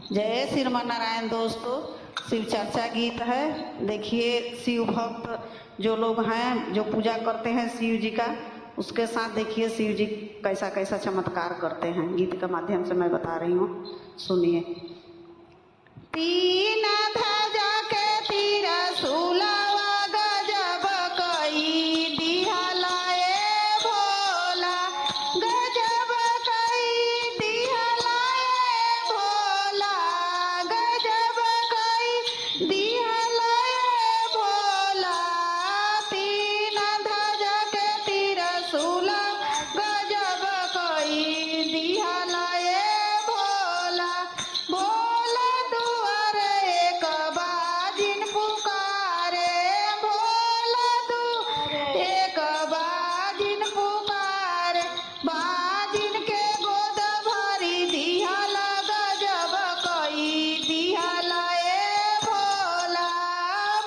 जय श्रीमान नारायण। दोस्तों, शिव चर्चा गीत है। देखिए, शिव भक्त जो लोग हैं, जो पूजा करते हैं शिव जी का, उसके साथ देखिए शिव जी कैसा कैसा चमत्कार करते हैं। गीत के माध्यम से मैं बता रही हूँ, सुनिए। तीन ध्वजा के त्रिशूलवा गजब कई दिहलाए भोला, गजब कई दिहलाए भोला, गजब कई दिहलाए भोला। तीन ध्वजा के त्रिशूल गजब कई दिहलाए भोला। भोला दुआर एक बाजिन पुकारे, भोला दुआर एक बाजिन पुकारे, बाजिन के गोद भरी दिहला गजब कई दिहलाए भोला,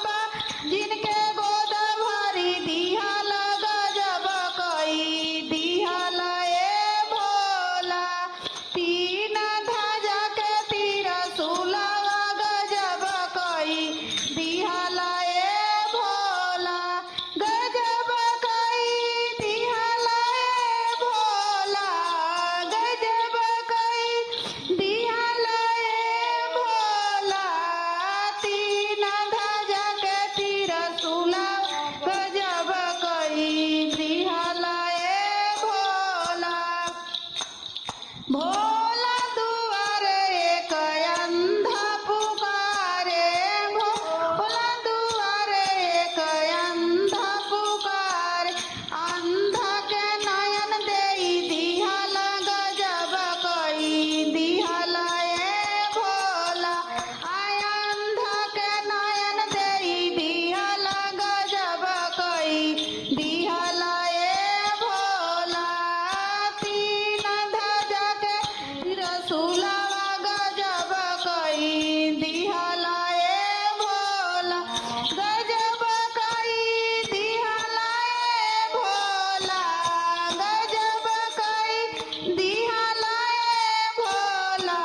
बाजिन के गोद भरी दिहला गजब कई दिहलाए भोला। तीन ध्वजा के त्रिशूलवा गजब कई दिहलाए भोला, गजब कई दिहलाए भोला, गजब कई दिहलाए भोला। तीन ध्वजा के त्रिशूलवा गजब कई दिहलाए भोला। भोला दुआर एक अंधा पुकारे, भोला दुआर एक अंधा पुकारे, अंधा के नयन देई दिहला गजब कई दिहलाए भोला। आय अंधा के नयन देई दिहला गजब कई दिहलाए भोला। तीन ध्वजा के त्रिशूलवा गजब कई दिहलाए भोला, गजब कई दिहलाए भोला, गजब कई दिहलाए भोला।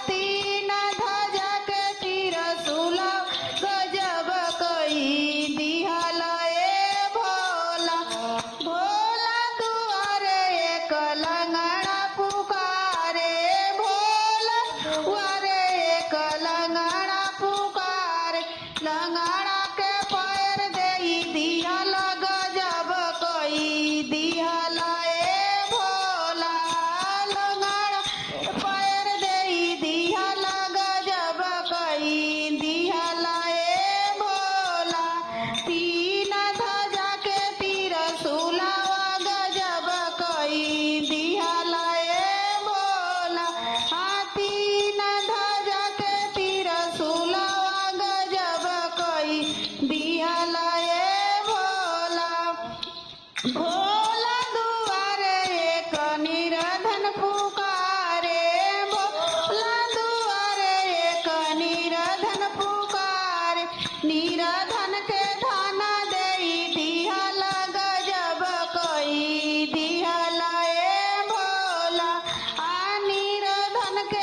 तीन ध्वजा के त्रिशूलवा गजब कई दिहलाए भोला। भोला दुआर एक लंगड़ा पुकारे, भोला दुआर एक लंगड़ा पुकारे, लंगड़ा के पैर देई दिहला गजब कई दिहलाए भोला, लंगड़ा के पैर देई दिहला गजब कई दिहलाए भोला। तीन ध्वजा के त्रिशूलवा गजब कई दिहलाए भोला। तीन ध्वजा के त्रिशूलवा गजब कई दिहलाए भोला। भोला दुआर एक निर्धन पुकारे, भोला दुआर एक निर्धन पुकारे, निर्धन के धन देई दिहला गजब कई दिहलाए भोला। निर्धन के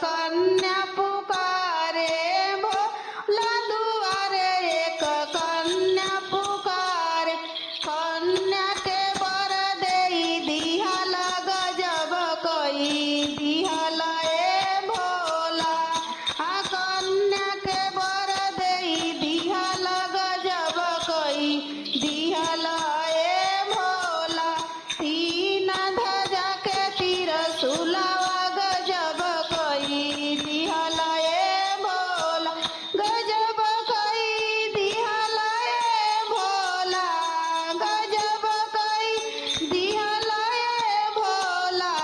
कन्या पुकारे भोला दुआरे, एक कन्या पुकारे। कन्या के बर देई दिहला गजब कई दिहला ए भोला। कन्या के बर देई दिहला गजब कई दिहला ए भोला। तीन ध्वजा के तिरसुलवा गजब कई दिहला ए भोला। गजब कई दिहला ए भोला, गजब कई दिहला ए भोला।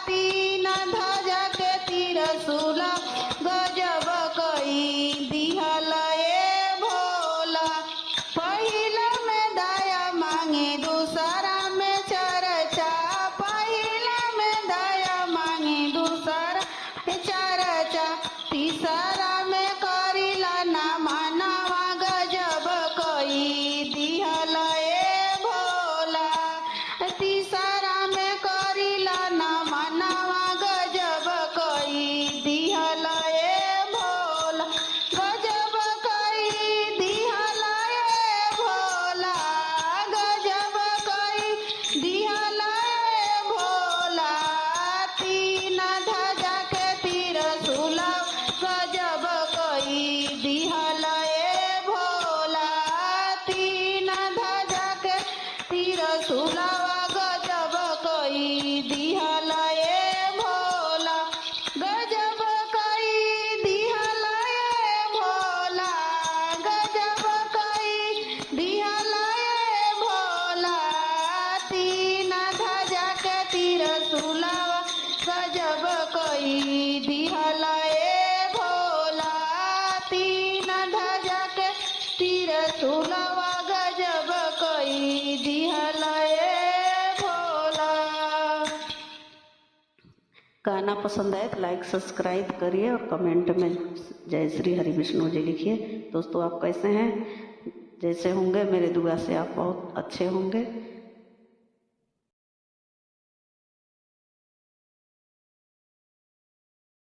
तीन ध्वजा के तिरसुला गजब कई दिहला ए भोला। पहिला में दया मांगे दूसरा में चर्चा, पहिला में दया मांगे दूसरा में चर्चा। तीसरा में करिला ना मानवा गजब कई दिहला ए भोला। तीसरा में करिला ना मानवा गजब कई दिहला ए भोला। गजब कई दिहला ए भोला, गजब कई दिहला ए भोला। तीन ध्वजा के तिरसुला गजब कई दिहला ए भोला। तीन ध्वजा के तिरसुला गजब कई दिहला ए भोला। गजब कई दिहला ए भोला, गजब कई दिहला ए भोला। तीन ध्वजा के तिरसुला गजब कई दिहला ए भोला। तीन ध्वजा के तिरसुला गजब कई दिहला ए भोला। गाना पसंद आए तो लाइक सब्सक्राइब करिए और कमेंट में जय श्री हरि विष्णु जी लिखिए। दोस्तों आप कैसे हैं? जैसे होंगे मेरे दुआ से आप बहुत अच्छे होंगे।